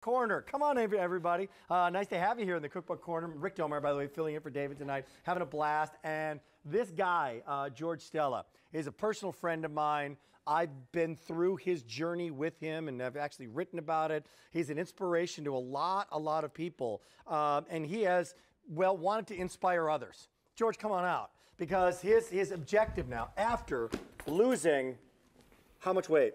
Corner. Come on, everybody. Nice to have you here in the Cookbook Corner. Rick Domeier, by the way, filling in for David tonight, having a blast. And this guy, George Stella, is a personal friend of mine. I've been through his journey with him, and I've actually written about it. He's an inspiration to a lot of people. And he has, well, wanted to inspire others. George, come on out. Because his objective now, after losing how much weight?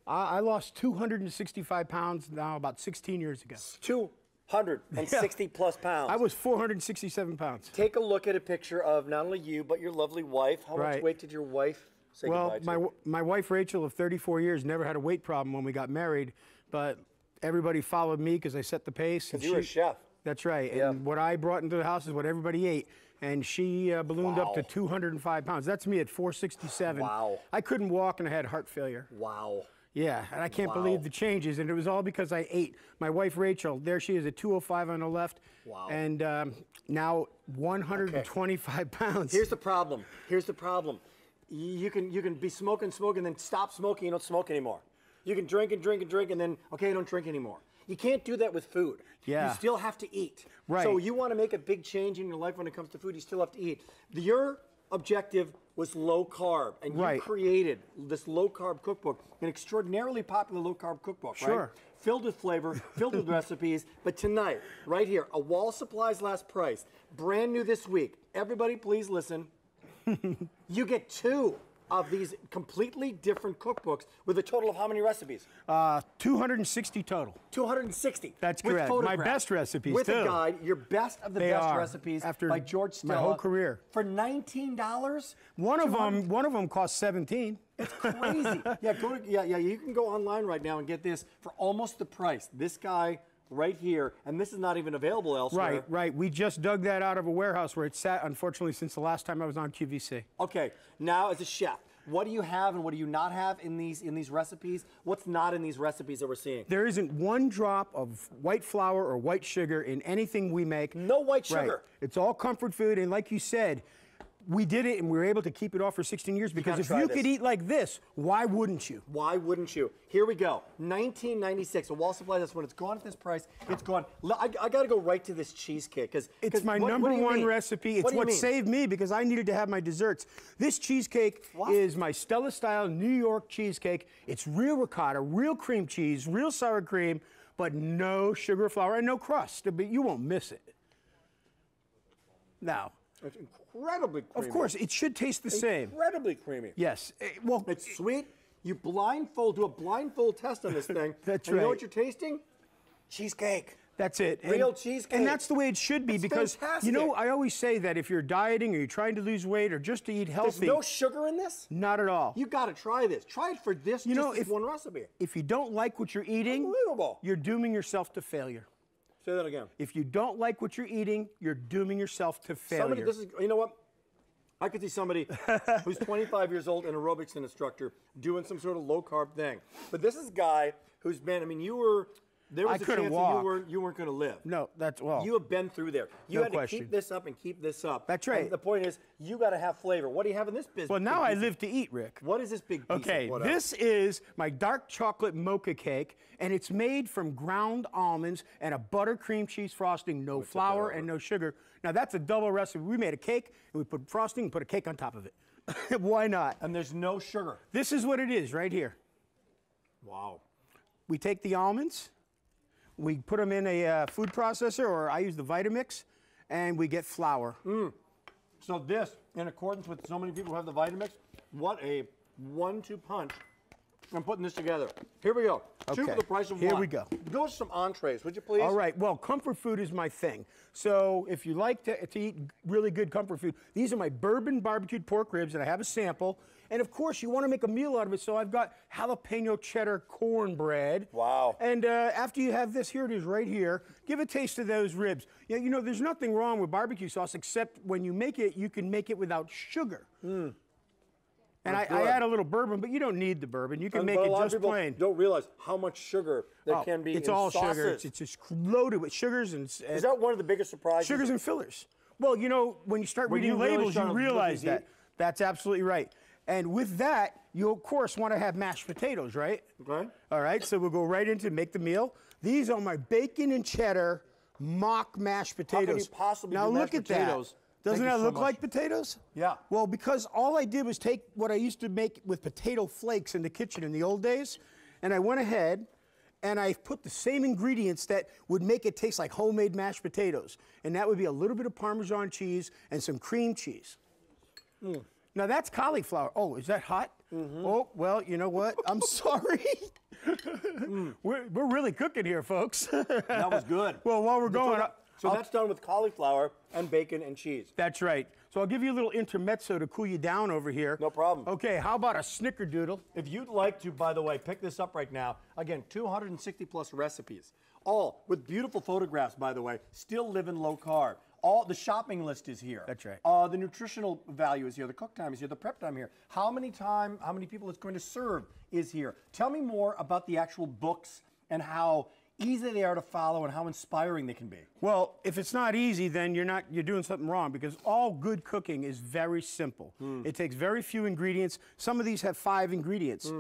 I lost 265 pounds now about 16 years ago. 260 plus pounds. I was 467 pounds. Take a look at a picture of not only you, but your lovely wife. How much weight did your wife say goodbye to? Well, my wife, Rachel, of 34 years, never had a weight problem when we got married, but everybody followed me because I set the pace. Because you were a chef. That's right. Yeah. And what I brought into the house is what everybody ate. And she ballooned up to 205 pounds. That's me at 467. Wow. I couldn't walk and I had heart failure. Wow. Yeah, and I can't believe the changes, and it was all because I ate. My wife, Rachel, there she is at 205 on the left, and now 125 pounds. Here's the problem. Here's the problem. You can be smoking, then stop smoking, you don't smoke anymore. You can drink and drink and drink, and then, okay, I don't drink anymore. You can't do that with food. Yeah. You still have to eat. Right. So you want to make a big change in your life when it comes to food, you still have to eat. Your objective was low carb, and you created this low carb cookbook, an extraordinarily popular low carb cookbook, right? Filled with flavor, filled with recipes. But tonight, right here, a wall supplies last price, brand new this week. Everybody, please listen. You get 2 of these completely different cookbooks with a total of how many recipes? 260 total. 260. That's correct. My best recipes, with too. With a guide, your best of the best recipes by George Stella. My whole career. For $19? One of them cost $17. It's crazy. You can go online right now and get this for almost the price. This guy right here, and this is not even available elsewhere. Right. We just dug that out of a warehouse where it sat, unfortunately, since the last time I was on QVC. Okay, now as a chef, what do you have and what do you not have in these recipes? What's not in these recipes that we're seeing? There isn't one drop of white flour or white sugar in anything we make. No white sugar. Right. It's all comfort food, and like you said, we did it and we were able to keep it off for 16 years because if you could eat like this, why wouldn't you? Why wouldn't you? Here we go. $19.96. A wall supply. That's when it's gone at this price. It's gone. I got to go right to this cheesecake because it's my number one recipe. It's what saved me because I needed to have my desserts. This cheesecake is my Stella style New York cheesecake. It's real ricotta, real cream cheese, real sour cream, but no sugar, flour, and no crust. But you won't miss it. Now. It's incredibly creamy. Of course, it should taste the same. Incredibly creamy. Yes. Well, it's sweet. You do a blindfold test on this thing. That's right. You know what you're tasting? Cheesecake. That's it. Real cheesecake. And that's the way it should be because, fantastic. You know, I always say that if you're dieting or you're trying to lose weight or just to eat healthy. There's no sugar in this? Not at all. You got to try this. Try it for this, this one recipe. If you don't like what you're eating, you're dooming yourself to failure. Say that again. If you don't like what you're eating, you're dooming yourself to failure. You know what? I could see somebody who's 25 years old, an aerobics instructor, doing some sort of low-carb thing. But this is a guy who's been, there was a chance that you weren't going to live. No, you have been through there. You had to keep this up and keep this up. That's right. And the point is, you got to have flavor. What do you have in this business? Well, now I live to eat, Rick. What is this big piece of whatever? This is my dark chocolate mocha cake, and it's made from ground almonds and a butter cream cheese frosting, no flour and no sugar. Now, that's a double recipe. We made a cake, and we put frosting and put a cake on top of it. Why not? And there's no sugar. This is what it is right here. Wow. We take the almonds. We put them in a food processor, or I use the Vitamix, and we get flour. So this, in accordance with so many people who have the Vitamix, what a 1-2 punch. I'm putting this together. Here we go. Okay. 2 for the price of 1. Here we go. Go with some entrees, would you please? All right. Well, comfort food is my thing. So if you like to eat really good comfort food, these are my bourbon barbecued pork ribs, and I have a sample. And of course, you want to make a meal out of it, so I've got jalapeno cheddar cornbread. Wow. And after you have this, here it is right here, give a taste of those ribs. You know, there's nothing wrong with barbecue sauce, except when you make it, you can make it without sugar. And I add a little bourbon, but you don't need the bourbon. You can make it just plain. Don't realize how much sugar there can be in sauces. It's all sugar. It's just loaded with sugars and is that one of the biggest surprises? Sugars and fillers. Well, you know, when you start reading labels, you realize that. That's absolutely right. And with that, you of course want to have mashed potatoes, right? Okay. All right, so we'll go right into make the meal. These are my bacon and cheddar mock mashed potatoes. How can you possibly now do look mashed at potatoes? that. Doesn't Thank that you so look much. like potatoes? Yeah. Well, because all I did was take what I used to make with potato flakes in the kitchen in the old days, and I went ahead and I put the same ingredients that would make it taste like homemade mashed potatoes. And that would be a little bit of Parmesan cheese and some cream cheese. Now that's cauliflower. Oh, is that hot? Oh, well, you know what? I'm sorry. We're really cooking here, folks. That was good. Well, while we're going... So that's done with cauliflower and bacon and cheese. That's right. So I'll give you a little intermezzo to cool you down over here. No problem. Okay, how about a snickerdoodle? If you'd like to, by the way, pick this up right now. Again, 260 plus recipes, all with beautiful photographs, by the way. Still living low carb. All the shopping list is here. That's right. The nutritional value is here. The cook time is here. The prep time here. How many people it's going to serve is here. Tell me more about the actual books and how easy they are to follow and how inspiring they can be. Well, if it's not easy, then you're doing something wrong, because all good cooking is very simple. It takes very few ingredients. Some of these have 5 ingredients.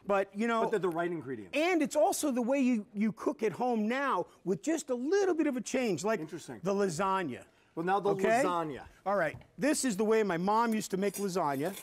But, you know... But they're the right ingredients. And it's also the way you cook at home now with just a little bit of a change, like the lasagna. Well, now the lasagna. All right. This is the way my mom used to make lasagna.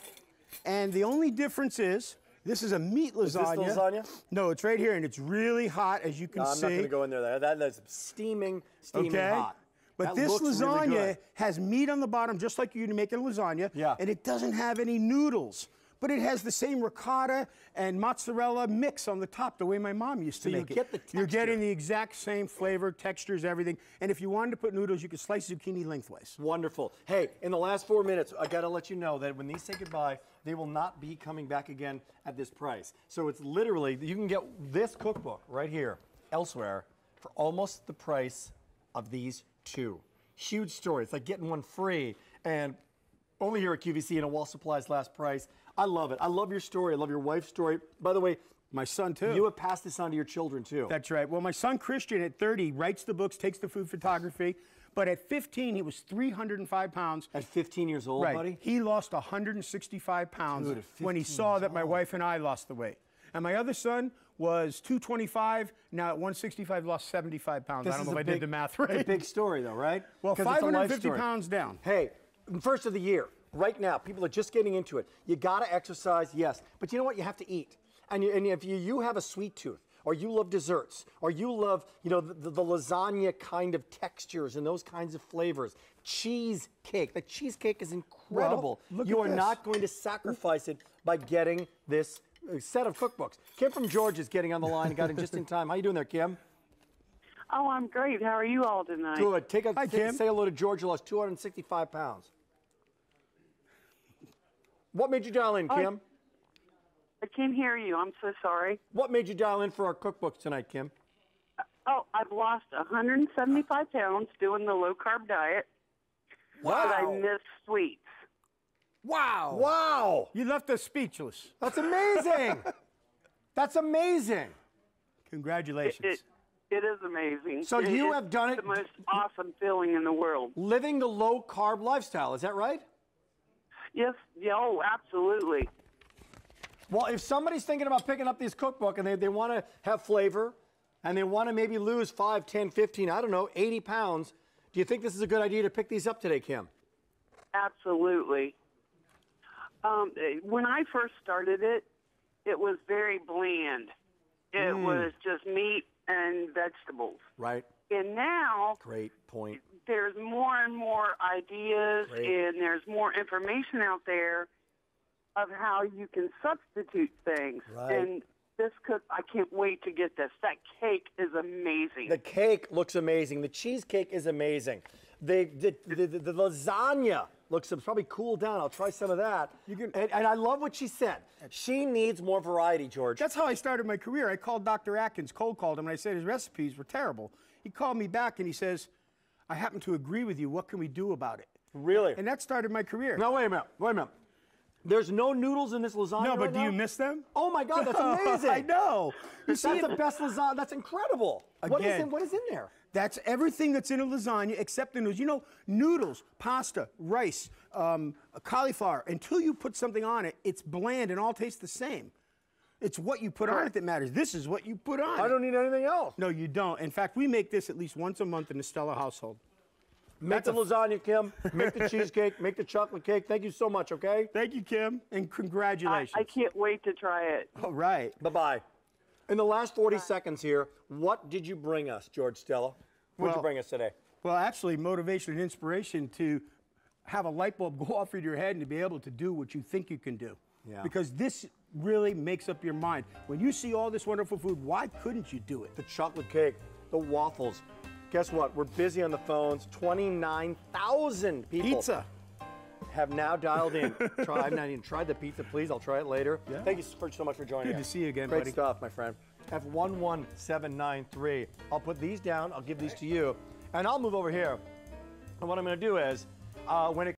And the only difference is... This is a meat lasagna. Is this the lasagna? No, it's right here, and it's really hot, as you can see. I'm not going to go in there. That's steaming hot. But that this lasagna really has meat on the bottom, just like you'd make a lasagna. Yeah. And it doesn't have any noodles. But it has the same ricotta and mozzarella mix on the top, the way my mom used to make it. So you get the texture. You're getting the exact same flavor, textures, everything. And if you wanted to put noodles, you could slice zucchini lengthwise. Wonderful. Hey, in the last 4 minutes, I got to let you know that when these say goodbye, they will not be coming back again at this price. So it's literally, you can get this cookbook right here, elsewhere, for almost the price of these 2. Huge story. It's like getting one free, and only here at QVC, and a Wall Supplies last price. I love it. I love your story. I love your wife's story. By the way, my son, too. You have passed this on to your children, too. That's right. Well, my son, Christian, at 30, writes the books, takes the food photography. But at 15, he was 305 pounds. At 15 years old, buddy? He lost 165 pounds when he saw that my wife and I lost the weight. And my other son was 225. Now at 165, lost 75 pounds. I don't know if I did the math right. It's a big story, though, right? Well, 550 pounds down. Hey, first of the year. Right now, people are just getting into it. You got to exercise, yes. But you know what? You have to eat. And if you have a sweet tooth, or you love desserts, or you love, the lasagna kind of textures and those kinds of flavors, cheesecake. The cheesecake is incredible. Well, you are not going to sacrifice it by getting this set of cookbooks. Kim from Georgia is getting on the line and got in just in time. How you doing there, Kim? Oh, I'm great. How are you all tonight? Good. Hi, Kim. Say hello to George, who lost 265 pounds. What made you dial in, Kim? I can't hear you. I'm so sorry. What made you dial in for our cookbooks tonight, Kim? Oh, I've lost 175 pounds doing the low-carb diet. Wow. But I miss sweets. Wow. Wow. You left us speechless. That's amazing. That's amazing. Congratulations. It is amazing. So you have done it. It's the most awesome feeling in the world. Living the low-carb lifestyle. Is that right? Yes. Yeah, oh, absolutely. Well, if somebody's thinking about picking up this cookbook and they want to have flavor and they want to maybe lose 5, 10, 15, I don't know, 80 pounds, do you think this is a good idea to pick these up today, Kim? Absolutely. When I first started it, it was very bland. It was just meat and vegetables. Right. And now... Great point. There's more and more ideas and there's more information out there of how you can substitute things. Right. And this I can't wait to get this. That cake is amazing. The cake looks amazing. The cheesecake is amazing. The lasagna looks probably cooled down. I'll try some of that. And I love what she said. She needs more variety, George. That's how I started my career. I called Dr. Atkins, cold called him, and I said his recipes were terrible. He called me back and he says, I happen to agree with you. What can we do about it? Really? And that started my career. No, wait a minute. Wait a minute. There's no noodles in this lasagna. No, but right do now? you miss them? Oh my God, that's amazing! I know. That's the best lasagna. That's incredible. Again, what is in there? That's everything that's in a lasagna except the noodles. You know, noodles, pasta, rice, cauliflower. Until you put something on it, it's bland and all tastes the same. It's what you put on it that matters. This is what you put on. I don't need anything else. No, you don't. In fact, we make this at least once a month in the Stella household. Make the lasagna, Kim. Make the cheesecake. Make the chocolate cake. Thank you so much, okay? Thank you, Kim, and congratulations. I can't wait to try it. All right. Bye-bye. In the last 40 seconds here, what did you bring us, George Stella? What did you bring us today? Well, actually, motivation and inspiration to have a light bulb go off in your head and to be able to do what you think you can do. Yeah. Because this really makes up your mind. When you see all this wonderful food, why couldn't you do it? The chocolate cake, the waffles. Guess what? We're busy on the phones. 29,000 people Pizza. have now dialed in. I've not even tried the pizza, please. I'll try it later. Yeah. Thank you so much for joining us. Good to see you again, Great buddy. stuff, my friend. F11793. I'll put these down. I'll give these to you. And I'll move over here. And what I'm going to do is, when it